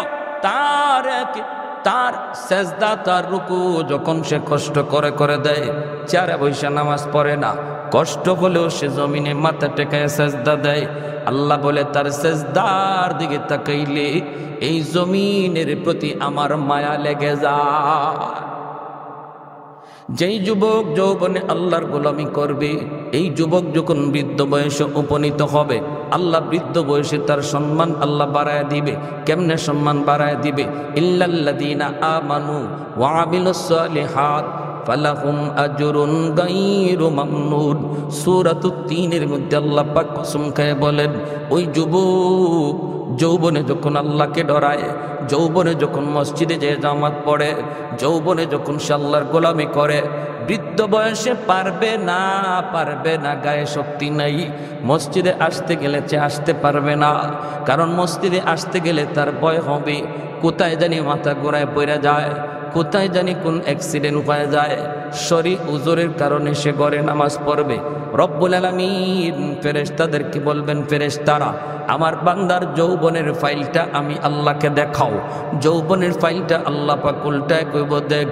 তার সেজদা, তার রুকু যখন সে কষ্ট করে করে দেয়, চেয়ারে বসে নামাজ পড়ে না, কষ্ট হলেও সে জমিনে মাথা টেকায় সেজদা দেয়। আল্লাহ বলে, তার সেজদার দিকে তাকাইলে এই জমিনের প্রতি আমার মায়া লেগে যায়। যেই যুবক যৌবনে আল্লাহর গোলামি করবে, এই যুবক যখন বৃদ্ধ বয়সে উপনীত হবে, আল্লাহ বৃদ্ধ বয়সে তার সম্মান আল্লাহ বাড়ায় দিবে। কেমনে সম্মান বাড়ায় দিবে? ইল্লাল্লাযীনা আমানু ওয়া আমিলুস সালিহাত ফালাহুম আজরুন গায়রু মামনুন। সূরাতুত তিনের মধ্যে আল্লাহ পাক কসম খেয়ে বলেন, ওই যুবক যৌবনে যখন আল্লাহকে ডরায়, যৌবনে যখন মসজিদে যে জামাত পড়ে, যৌবনে যখন সে আল্লাহর গোলামি করে, বৃদ্ধ বয়সে পারবে না, গায়ে শক্তি নাই, মসজিদে আসতে গেলে সে আসতে পারবে না। কারণ মসজিদে আসতে গেলে তার ভয় হবে, কোথায় জানি মাথা ঘোরায় পড়ে যায়, কোথায় জানি কোন অ্যাক্সিডেন্ট হয়ে যায়, শরীর উজরের কারণে সে ঘরে নামাজ পড়বে। রব্বুল আলামিন ফেরেশতাদেরকে বলবেন, ফেরেশতারা আমার বান্দার যৌবনের ফাইলটা আমি আল্লাহকে দেখাও। যৌবনের ফাইলটা আল্লাহ পাক উল্টায় কইব, দেখ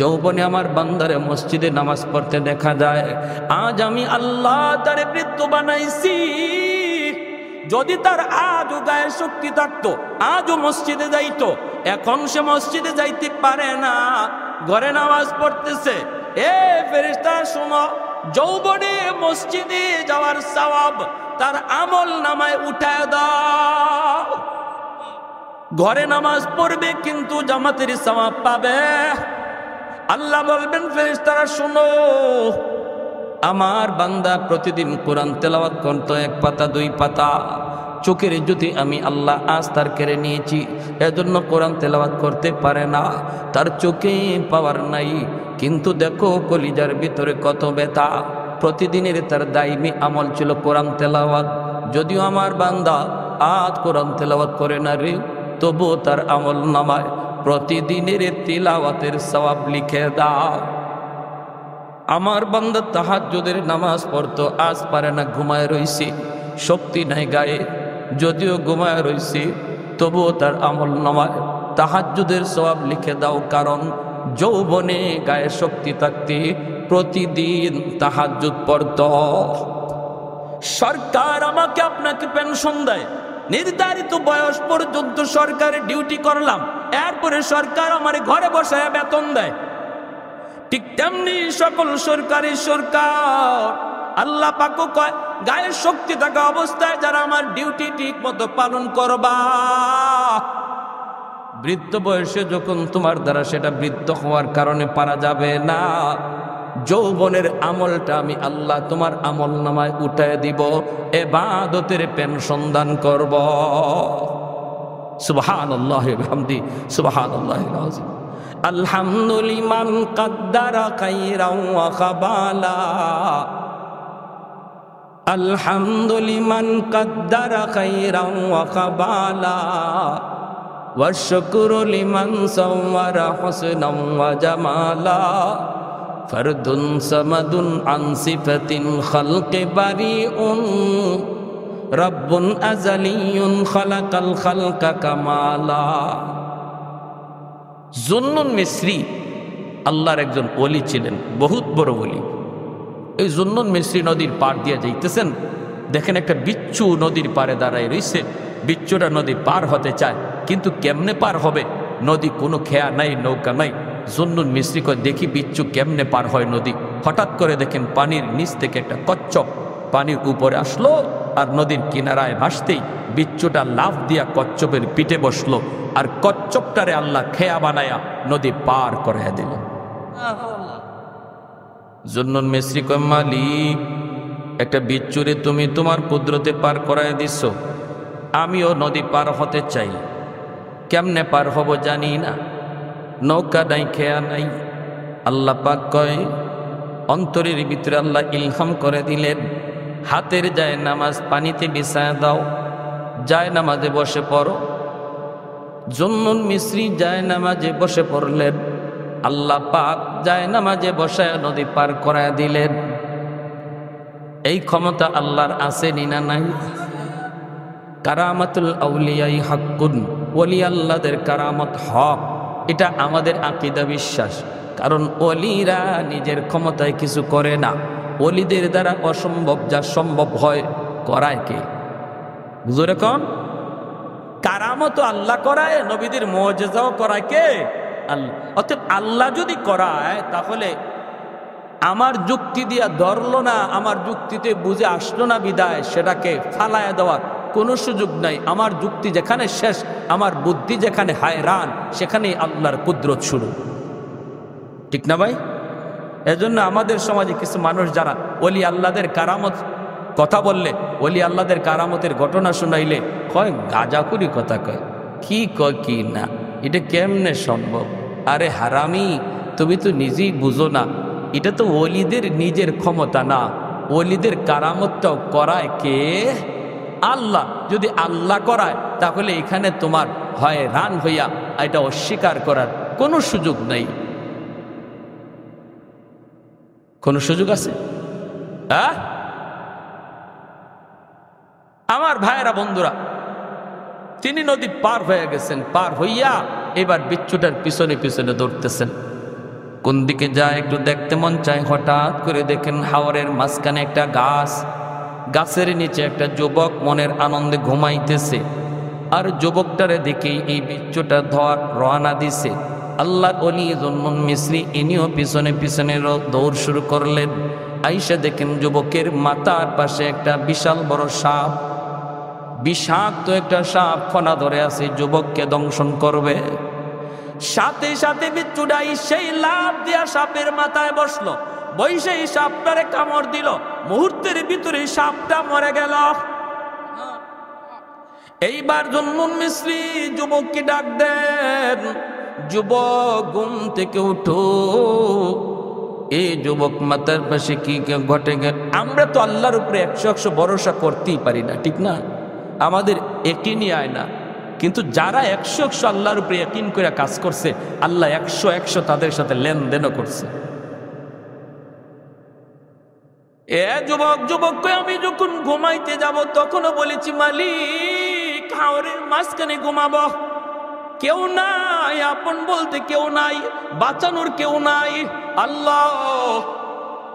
যৌবনে আমার বান্দারে মসজিদে নামাজ পড়তে দেখা যায়, আজ আমি আল্লাহ তারে বৃদ্ধ বানাইছি। যদি তার আজও গায়ে শক্তি থাকতো, আজও মসজিদে যাইতো, এখন সে মসজিদে যাইতে পারে না, ঘরে নামাজ পড়তেছে। এ ফেরেশতা শোনো, যৌবনে মসজিদে যাওয়ার সওয়াব তার আমল নামায় উঠায় দাও। ঘরে নামাজ পড়বে কিন্তু জামাতের সওয়াব পাবে। আল্লাহ বলবেন, ফেরেশতারা শোনো, আমার বান্দা প্রতিদিন কোরআন তেলাওয়াত করতো 1 পাতা 2 পাতা, চোখের যদি আমি আল্লাহ আজ তার কেড়ে নিয়েছি, এজন্য কোরআন তেলাওয়াত করতে পারে না, তার চোখে পাওয়ার নাই। কিন্তু দেখো কলিজার ভিতরে কত ব্যথা। প্রতিদিনের তার দাইমি আমল ছিল কোরআন তেলাওয়াত। যদিও আমার বান্দা আজ কোরআন তেলাওয়াত করে না রে, তবুও তার আমল নামায় প্রতিদিনের তিলাওয়াতের সওয়াব লিখে দাও। আমার বান্দা তাহাজ্জুদের নামাজ পড়তো, আজ পারে না, ঘুমায় রইছি, শক্তি নাই গায়ে, যদিও ঘুমায় রইছি তবুও তার আমল নামায় তাহাজ্জুদের সওয়াব লিখে দাও। কারণ যৌবনে গায়ে শক্তি থাকতে প্রতিদিন তাহাজ্জুদ পড়ত। সরকার আমাকে আপনাকে পেনশন দেয়, নির্ধারিত বয়স পর্যন্ত সরকারে ডিউটি করলাম, এরপরে সরকার আমার ঘরে বসায় বেতন দেয়। ঠিক তেমনি সকল সরকারি সরকার আল্লাহ পাকও কয়, গায়ে শক্তি থাকা অবস্থায় যারা আমার ডিউটি ঠিক মতো পালন করবা, বৃদ্ধ বয়সে যখন তোমার দ্বারা সেটা বৃদ্ধ হওয়ার কারণে পারা যাবে না, যৌবনের আমলটা আমি আল্লাহ তোমার আমল নামায় উঠায় দিব, ইবাদতের পেনশন দান করব। সুবহানাল্লাহি ওয়া বিহামদি, সুবহানাল্লাহিল আযীম। আলহামদুলিমান কাদ্দারা খাইরাও ওয়া খাবালা, আলহামদুলিমান কাদ্দারা খাইরাও ওয়া খাবালা, ওয়া শুকরু লিমান সাওয়ারা হুসনাও ওয়া জামালা, ফরদুন সামাদুন আন সিফাতিন খালকি বারিউন, রব্বুন আযালিয়ুন খালাকাল খালকা কামালা। জুন্নুন মিসরি আল্লাহর একজন ওলি ছিলেন, বহুত বড় ওলি। এই জুন্নুন মিসরি নদীর পার দিয়ে যাইতেছেন, দেখেন একটা বিচ্ছু নদীর পারে দাঁড়ায় রইছে। বিচ্ছুটা নদী পার হতে চায়, কিন্তু কেমনে পার হবে? নদী কোনো খেয়া নাই, নৌকা নাই। জুন্নুন মিসরি কয়, দেখি বিচ্ছু কেমনে পার হয় নদী। হঠাৎ করে দেখেন পানির নিচ থেকে একটা কচ্ছপ পানির উপরে আসলো, আর নদীর কিনারায় ভাসতেই বিচ্ছুটা লাফ দিয়া কচ্ছপের পিঠে বসলো, আর কচ্ছপটারে আল্লাহ খেয়া বানায়া নদী পার করে দিল। জুন্নুন মিসরি কয়, মালিক, একটা বিচ্ছুরে তুমি তোমার কুদরতে পার করায় দিচ্ছ, আমিও নদী পার হতে চাই, কেমনে পার হব জানি না, নৌকা নাই, খেয়া নাই। আল্লাহ পাক কয়, অন্তরের ভিতরে আল্লাহ ইলহাম করে দিলেন, হাতের যায় নামাজ পানিতে বিছায় দাও, যায় নামাজে বসে পড়ো। জুন্নুন মিসরি যায় নামাজে বসে পড়লেন, আল্লাহ পাক যায় নামাজে বসায় নদী পার করায় দিলেন। এই ক্ষমতা আল্লাহর আছে না নাই? কারামাতুল আউলিয়াই হাক্কুন, ওলি আল্লাহদের কারামত হক, এটা আমাদের আকীদা বিশ্বাস। কারণ ওলিরা নিজের ক্ষমতায় কিছু করে না, ওলিদের দ্বারা অসম্ভব যা সম্ভব হয় করায় কে? বুঝুন এখন, কারামত আল্লাহ করায়, নবীদের মুআজিজাও করায় কে? আল্লাহ। অতএব আল্লাহ যদি করায়, তাহলে আমার যুক্তি দিয়া ধরলো না, আমার যুক্তিতে বুঝে আসলো না বিদায় সেটাকে ফালায়া দেওয়ার কোনো সুযোগ নাই। আমার যুক্তি যেখানে শেষ, আমার বুদ্ধি যেখানে হায়রান, সেখানেই আল্লাহর কুদরত শুরু। ঠিক না ভাই? এজন্য আমাদের সমাজে কিছু মানুষ যারা ওলি আল্লাহদের কারামত কথা বললে, ওলি আল্লাহদের কারামতের ঘটনা শুনাইলে কয় গাঁজাখুরি কথা কয়, কি কয় কি না, এটা কেমনে সম্ভব? আরে হারামি, তুমি তো নিজেই বুঝো না, এটা তো ওলিদের নিজের ক্ষমতা না, ওলিদের কারামতটাও করায় কে? আল্লাহ। যদি আল্লাহ করায় তাহলে এখানে তোমার হয় রান হইয়া এটা অস্বীকার করার কোনো সুযোগ নেই। কোনো সুযোগ আছে? আমার ভাইয়েরা বন্ধুরা, তিনি নদী পার হয়ে গেছেন, পার হইয়া এবার বিচ্ছুটার পিছনে পিছনে দৌড়তেছেন। কোন দিকে যায় একটু দেখতে মন চায়, হঠাৎ করে দেখেন হাওরের মাঝখানে একটা গাছ, গাছের নিচে একটা যুবক মনের আনন্দে ঘুমাইতেছে। আর যুবকটারে দেখেই এই বিচ্ছুটা ধর রওনা দিছে। আল্লাহ ওলি জুন্নুন মিসরি ইনিও পিছনে পিছনে দৌড় শুরু করলেন। আইসা দেখেন যুবকের মাথার পাশে একটা বিশাল বড় সাপ, বিষাক্ত একটা সাপ ফনা ধরে আছে, যুবককে দংশন করবে। সাথে সাথে বিচ্ছুটাই সেই লাফ দিয়া সাপের মাথায় বসলো, বইসে সাপটারে কামড় দিল। মুহূর্তের ভিতরে সাপটা মরে গেল। এইবার জুন্নুন মিসরি যুবককে ডাক দেন, যুবক ঘুম থেকে উঠো। এই যুবক মাথার পাশে কি ঘটে গেল? আমরা তো আল্লাহর উপরে 100% ভরসা করতেই পারি না, ঠিক না? আমাদের একিনই আয় না। কিন্তু যারা 100% আল্লাহর উপরে একিন করে কাজ করছে, আল্লাহ 100% তাদের সাথে লেনদেনও করছে। যুবককে আমি যখন ঘুমাইতে যাব তখনও বলেছি, মালিক হাওরের মাঝখানে ঘুমাবো, কেউ নাই, আপন বলতে কেউ নাই, বাঁচানোর কেউ নাই। আল্লাহ,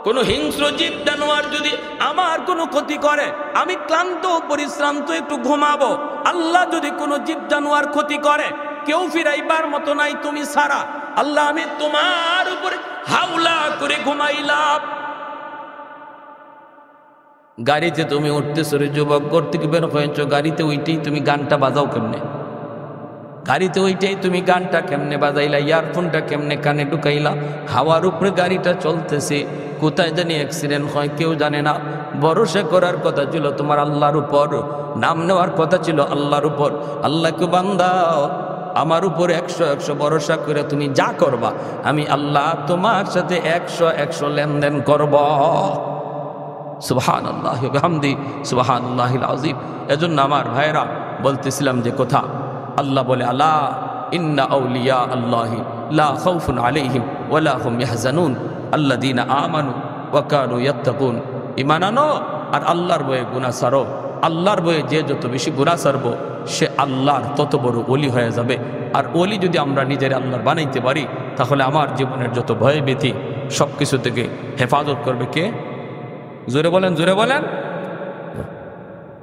কোন হিংস্র জীব জানোয়ার যদি আমার কোনো ক্ষতি করে, আমি ক্লান্ত পরিশ্রান্ত একটু ঘুমাবো। আল্লাহ, যদি কোনো জীব জানোয়ার ক্ষতি করে, কেউ ফিরাইবার মতো নাই তুমি ছাড়া। আল্লাহ, আমি তোমার উপরে হাওলা করে ঘুমাইলাম। গাড়িতে তুমি উঠতেছো রে যুবক, ঘর থেকে বের হয়েছ, গাড়িতে ওইটাই তুমি গানটা বাজাও কেমনে? গাড়িতে ওইটাই তুমি গানটা কেমনে বাজাইলা? ইয়ারফোনটা কেমনে কানে ঢুকাইলা? হাওয়ার উপরে গাড়িটা চলতেছে, কোথায় জানি অ্যাক্সিডেন্ট হয় কেউ জানে না। ভরসা করার কথা ছিল তোমার আল্লাহর উপর, নাম নেওয়ার কথা ছিল আল্লাহর উপর। আল্লাহকে বান্দাও, আমার উপর 100% ভরসা করে তুমি যা করবা, আমি আল্লাহ তোমার সাথে 100% লেনদেন করব। সুবহানাল্লাহ ওয়া বিহামদি, সুবহানাল্লাহিল আযীম। এজন্য আমার ভাইরা বলতেছিলাম যে কথা, আল্লাহ বলে, আলা ইন্না আউলিয়া আল্লাহি লা খাউফুন আলাইহিম ওয়া লা হুম ইয়াহজানুন আল্লাযীনা আমানু ওয়া কানু ইয়াত্তাকুন। ঈমান আনো আর আল্লাহর ভয়ে গুনাহ ছাড়ো। আল্লাহর ভয়ে যে যত বেশি গুনাহ ছাড়বো, সে আল্লাহর তত বড় ওলি হয়ে যাবে। আর ওলি যদি আমরা নিজের আল্লাহর বানাইতে পারি, তাহলে আমার জীবনের যত ভয় ভীতি সব কিছু থেকে হেফাজত করবে কে? জোরে বলেন, জোরে বলেন।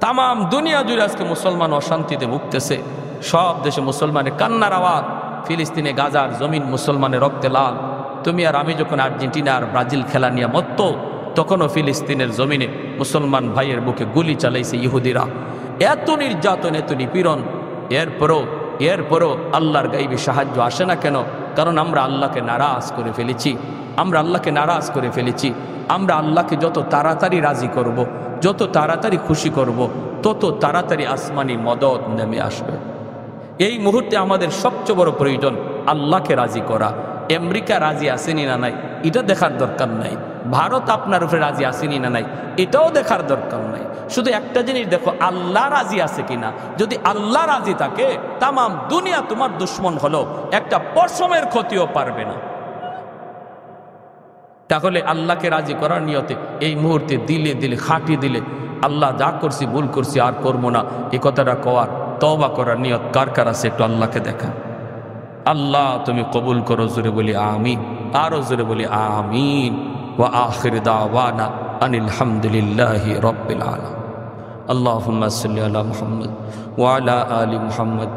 তাম দুনিয়া জুড়ে আজকে মুসলমান অশান্তিতে ভুগতেছে। সব দেশে মুসলমানের কান্নার আওয়াজ। ফিলিস্তিনে গাজার জমিন মুসলমানের রক্তে লাল। তুমি আর আমি যখন আর্জেন্টিনা আর ব্রাজিল খেলা নিয়ে মত্ত, তখনও ফিলিস্তিনের জমিনে মুসলমান ভাইয়ের বুকে গুলি চালাইছে ইহুদিরা। এত নির্যাতন, এত নিপীড়ন, এরপরও আল্লাহর গাইবী সাহায্য আসে না কেন? কারণ আমরা আল্লাহকে নারাজ করে ফেলেছি। আমরা আল্লাহকে নারাজ করে ফেলেছি। আমরা আল্লাহকে যত তাড়াতাড়ি রাজি করব, যত তাড়াতাড়ি খুশি করব, তত তাড়াতাড়ি আসমানি মদদ নেমে আসবে। এই মুহূর্তে আমাদের সবচেয়ে বড় প্রয়োজন আল্লাহকে রাজি করা। আমেরিকা রাজি আসেনি না নাই এটা দেখার দরকার নাই। ভারত আপনার উপরে রাজি আসেনি না নাই এটাও দেখার দরকার নাই। শুধু একটা জিনিস দেখো, আল্লাহ রাজি আছে কিনা। যদি আল্লাহ রাজি থাকে, তাম দুনিয়া তোমার দুশ্মন হলো একটা পশমের ক্ষতিও পারবে না। তাহলে আল্লাহকে রাজি করার নিয়তে এই মুহূর্তে দিলে দিলে খাঁটি দিলে, আল্লাহ যা করছি ভুল করছি আর করবো না, এ কথাটা কওয়ার তওবা করার নিয়ত কার কার আছে একটু আল্লাহকে দেখা। আল্লাহ তুমি কবুল করো, জোরে বলি আমিন, আরো জোরে বলি আমিন। ওয়া আখির দাওয়ানা আনিল হামদুলিল্লাহি রাব্বিল আলামিন। আল্লাহুম্মা সাল্লি আলা মুহাম্মদ ওয়া আলা আলি মুহাম্মদ।